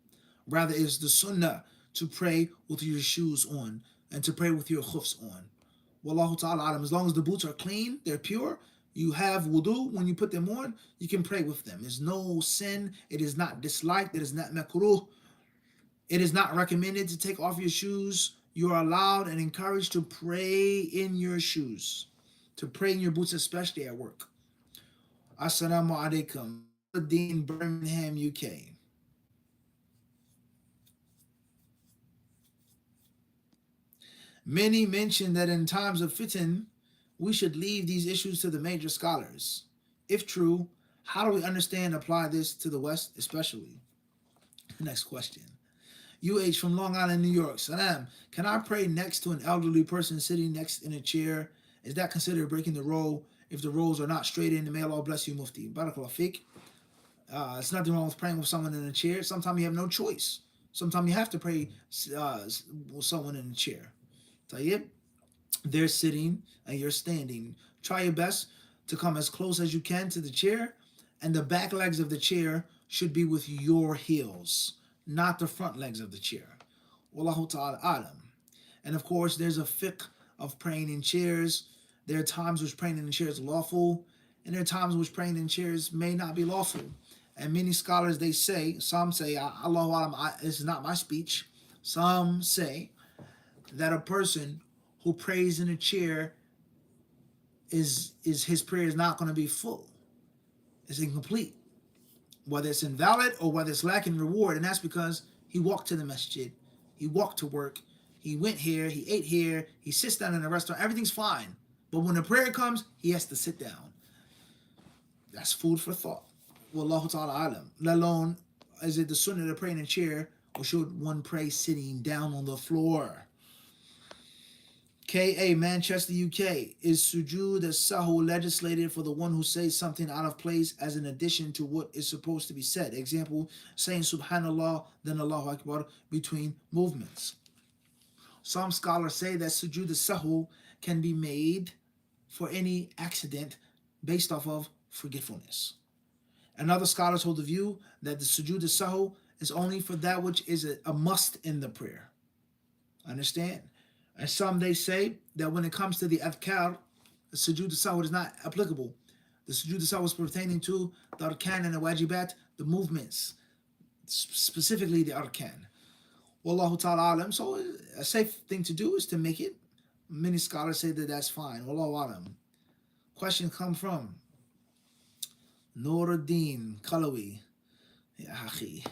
Rather, it's the sunnah to pray with your shoes on and to pray with your khufs on. Wallahu ta'ala alam. As long as the boots are clean, they're pure, you have wudu, when you put them on, you can pray with them. There's no sin. It is not disliked. It is not makruh. It is not recommended to take off your shoes. You are allowed and encouraged to pray in your shoes, to pray in your boots, especially at work. Assalamu alaikum. Dean, Birmingham, UK. Many mention that in times of fitan, we should leave these issues to the major scholars. If true, how do we understand and apply this to the West, especially? Next question. UH from Long Island, New York. Salam. Can I pray next to an elderly person sitting next in a chair? Is that considered breaking the row if the rows are not straight in? May Allah bless you, Mufti. Barakallah Fiqh. It's nothing wrong with praying with someone in a chair. Sometimes you have no choice. Sometimes you have to pray with someone in a chair. Tayyib. They're sitting and you're standing. Try your best to come as close as you can to the chair, and the back legs of the chair should be with your heels, not the front legs of the chair. Wallahu ta'ala alam. And of course, there's a fiqh of praying in chairs. There are times which praying in chairs is lawful, and there are times which praying in chairs may not be lawful. And many scholars, they say, some say, Allahu alam, this is not my speech. Some say that a person who prays in a chair is his prayer is not going to be full. It's incomplete. Whether it's invalid or whether it's lacking reward. And that's because he walked to the masjid. He walked to work. He went here. He ate here. He sits down in a restaurant. Everything's fine. But when the prayer comes, he has to sit down. That's food for thought. Wallahu ta'ala alam. Let alone, is it the sunnah to pray in a chair, or should one pray sitting down on the floor? KA, Manchester, UK. Is sujood as-sahu legislated for the one who says something out of place as an addition to what is supposed to be said? Example, saying subhanallah, then Allahu Akbar between movements. Some scholars say that sujood as-sahu can be made for any accident based off of forgetfulness. And other scholars hold the view that the sujood as-sahu is only for that which is a must in the prayer. Understand? And some, they say that when it comes to the adhkar, the sujood as-sahu is not applicable. The sujood as-sahu is pertaining to the arkan and the wajibat, the movements, specifically the arkan. Wallahu ta'ala alam. So a safe thing to do is to make it. Many scholars say that that's fine. Wallahu alam. Question come from Nuruddin Kalawi. Ya akhi.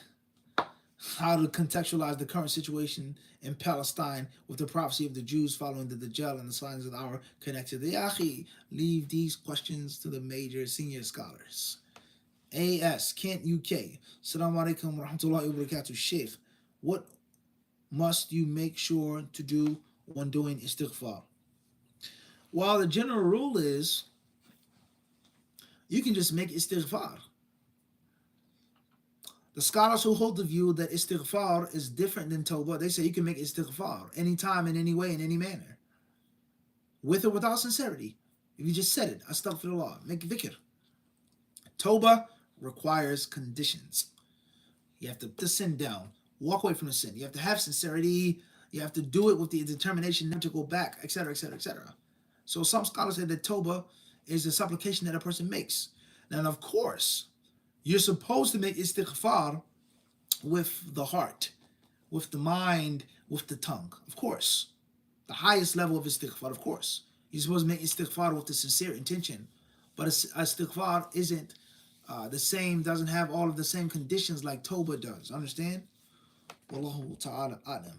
How to contextualize the current situation in Palestine with the prophecy of the Jews following the Dajjal and the signs of the hour connected to the Yahi. Leave these questions to the major senior scholars. AS, Kent, UK. Assalamu alaikum wa rahmatullahi wa barakatuh. Sheikh, what must you make sure to do when doing istighfar? Well, the general rule is you can just make istighfar. The scholars who hold the view that istighfar is different than tawbah, they say you can make istighfar anytime, in any way, in any manner, with or without sincerity. If you just said it, astaghfirullah, make dhikr. Tawbah requires conditions. You have to put the sin down, walk away from the sin. You have to have sincerity. You have to do it with the determination not to go back, etc., etc., etc. So some scholars say that tawbah is a supplication that a person makes. Now, of course, you're supposed to make istighfar with the heart, with the mind, with the tongue. Of course. The highest level of istighfar, of course. You're supposed to make istighfar with the sincere intention. But istighfar isn't the same, doesn't have all of the same conditions like tawbah does. Understand? Wallahu ta'ala a'lam.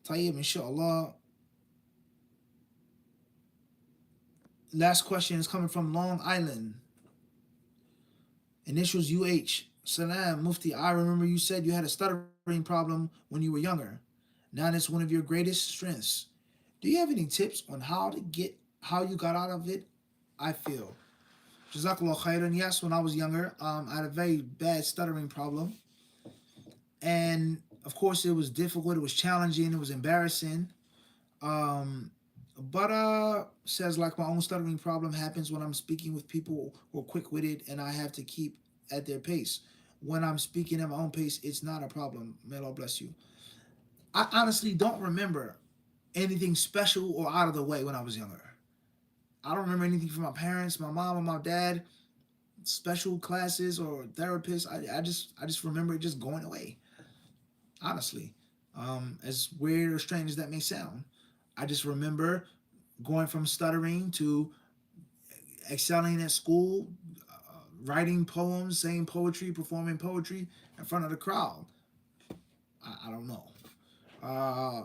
Tayyib, inshallah. Last question is coming from Long Island. Initials UH. Salam, Mufti. I remember you said you had a stuttering problem when you were younger. Now it's one of your greatest strengths. Do you have any tips on how you got out of it? I feel. Jazakallah khairan. Yes, when I was younger, I had a very bad stuttering problem. And of course, it was difficult. It was challenging. It was embarrassing. But says like my own stuttering problem happens when I'm speaking with people who are quick witted and I have to keep at their pace. When I'm speaking at my own pace, it's not a problem. May Allah bless you. I honestly don't remember anything special or out of the way when I was younger. I don't remember anything from my parents, my mom, or my dad, special classes or therapists. I just remember it just going away. Honestly, as weird or strange as that may sound, I just remember going from stuttering to excelling at school, writing poems, saying poetry, performing poetry in front of the crowd. I don't know. Uh,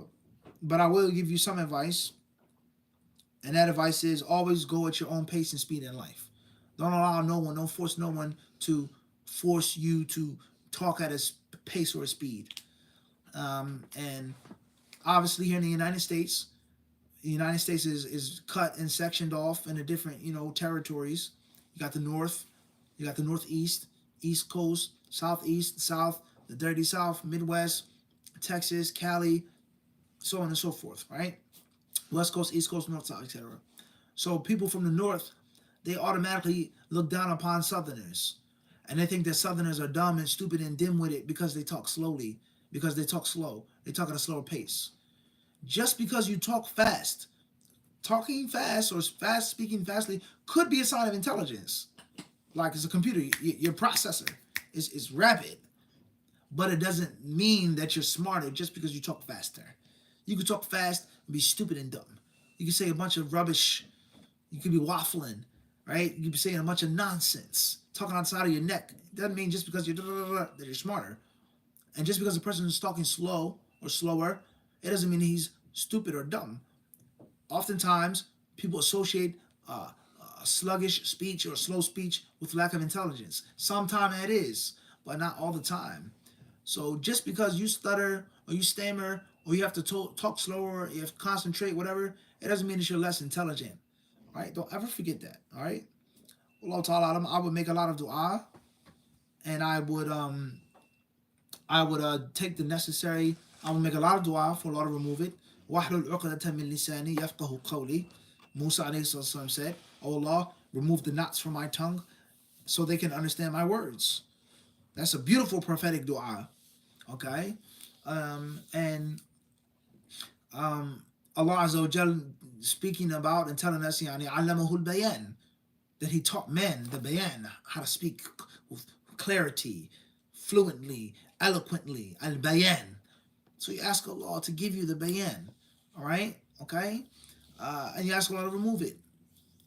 but I will give you some advice, and that advice is always go at your own pace and speed in life. Don't allow no one, don't force no one to force you to talk at a pace or a speed. And obviously, here in the United States is cut and sectioned off into different, territories. You got the North, you got the Northeast, East Coast, Southeast, South, the Dirty South, Midwest, Texas, Cali, so on and so forth, right? West Coast, East Coast, North, South, etc. So people from the North, they automatically look down upon Southerners. And they think that Southerners are dumb and stupid and dim-witted because they talk slowly, because they talk slow. They talk at a slower pace. Just because you talk fast, talking fast or fast speaking fastly could be a sign of intelligence. Like it's a computer, your processor is rapid, but it doesn't mean that you're smarter just because you talk faster. You could talk fast and be stupid and dumb. You could say a bunch of rubbish. You could be waffling, right? You could be saying a bunch of nonsense, talking outside of your neck. It doesn't mean just because you're that you're smarter. And just because a person is talking slow or slower, it doesn't mean he's stupid or dumb. Oftentimes, people associate sluggish speech or slow speech with lack of intelligence. Sometimes it is, but not all the time. So just because you stutter or you stammer or you have to talk slower, you have to concentrate, whatever, it doesn't mean that you're less intelligent. All right? Don't ever forget that. All right? Allah Ta'ala, I would make a lot of dua, and I would take the necessary. I would make a lot of dua for Allah to remove it. وَاحْلُلْ عُقْدَةً مِّن لِسَانِي يَفْقَهُ قَوْلِي. Musa alayhi said, "O Allah, remove the knots from my tongue so they can understand my words." That's a beautiful prophetic dua. Okay? And Allah Azza wa Jal speaking about and telling us, يعني علمه البيان, that He taught men the bayan, how to speak with clarity, fluently, eloquently, al-bayan. So you ask Allah to give you the bayan, all right? Okay? And you ask Allah to remove it.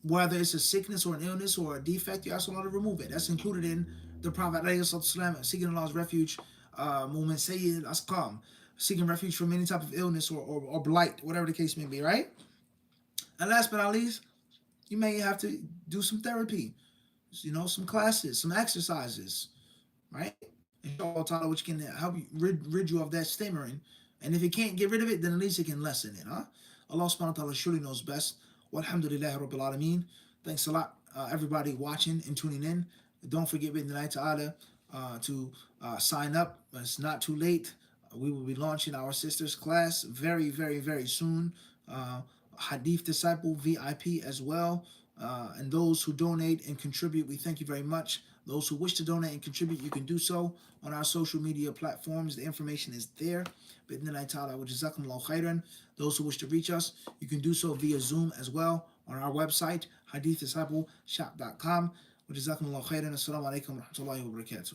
Whether it's a sickness or an illness or a defect, you ask Allah to remove it. That's included in the Prophet ﷺ seeking Allah's refuge, Mu'min Sayyid al-Asqam, seeking refuge from any type of illness or blight, whatever the case may be, right? And last but not least, you may have to do some therapy, some classes, some exercises, right? Inshallah, which can help you rid you of that stammering. And if it can't get rid of it, then at least it can lessen it, huh? Allah subhanahu wa ta'ala surely knows best. Walhamdulillahi Rabbil Alameen. Thanks a lot, everybody watching and tuning in. Don't forget, Bidnillahi Ta'ala, to sign up. It's not too late. We will be launching our sisters class very, very, very soon. Hadith Disciple VIP as well. And those who donate and contribute, we thank you very much. Those who wish to donate and contribute, you can do so on our social media platforms. The information is there. Bidnillahi Ta'ala wa jazakumullahu khairan. Those who wish to reach us, you can do so via Zoom as well on our website, HadithDisciple shop.com. Wa jazakumullahu khairan. Assalamu alaikum wa rahmatullahi wa barakatuh.